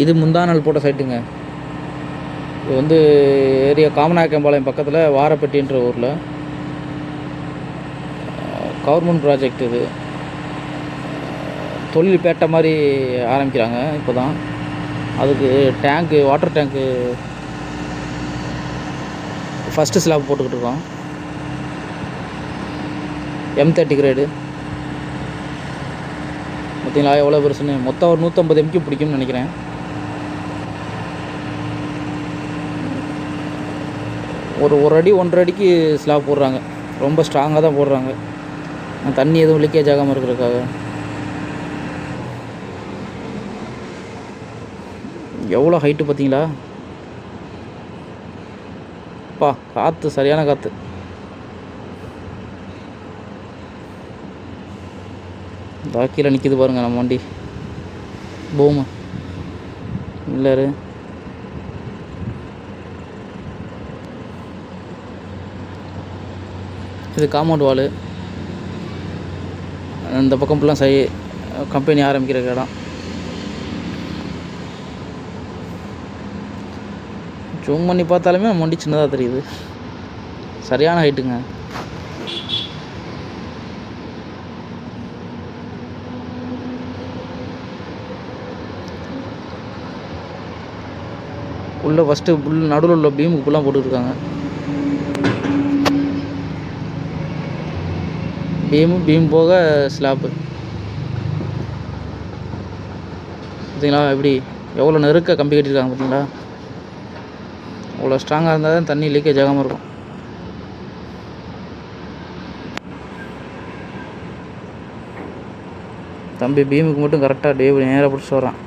இது முந்தா நாள் போட்ட சைட்டுங்க. இது வந்து ஏரியா காமநாயக்கம்பாளையம் பக்கத்தில் வாரப்பட்டின்ற ஊரில் கவர்மெண்ட் ப்ராஜெக்ட். இது தொழில் பேட்டை மாதிரி ஆரம்பிக்கிறாங்க இப்போ தான். அதுக்கு டேங்க்கு, வாட்டர் டேங்க்கு ஃபஸ்ட்டு ஸ்லாப் போட்டுக்கிட்டு இருக்கோம். M30 கிரேடு பார்த்தீங்களா எவ்வளோ பெருசுன்னு. மொத்தம் ஒரு 150 MQ பிடிக்கும்னு நினைக்கிறேன். ஒரு அடி 1.5 அடிக்கு ஸ்லாப் போடுறாங்க. ரொம்ப ஸ்ட்ராங்காக தான் போடுறாங்க, தண்ணி எதுவும் லீக்கேஜ் ஆகாமல் இருக்கிறதுக்காக. எவ்வளோ ஹைட்டு பார்த்தீங்களா? பா, காற்று சரியான காற்று. கீழே நிற்கிது பாருங்கள் நம்ம வண்டி. பூமு மில்லரு. இது காம்பவுண்ட் வாலு. இந்த பக்கம் ஃபுல்லாக கம்பெனி ஆரம்பிக்கிற இடம். ஜூம் பண்ணி பார்த்தாலுமே நம்ம வண்டி சின்னதாக தெரியுது. சரியான ஹைட்டுங்க. உள்ளே ஃபஸ்ட்டு நடுவில் உள்ள பீமுக்கு ஃபுல்லாக போட்டுருக்காங்க. பீம் போக ஸ்லாப்பு பார்த்தீங்களா? எப்படி எவ்வளோ நெருக்க கம்பி கட்டியிருக்காங்க பார்த்தீங்களா? அவ்வளோ ஸ்ட்ராங்காக இருந்தால் தான் தண்ணி லீக்கேஜ் ஆகாமல் இருக்கும். தம்பி பீமுக்கு மட்டும் கரெக்டாக நேராக பிடிச்சி வரான்.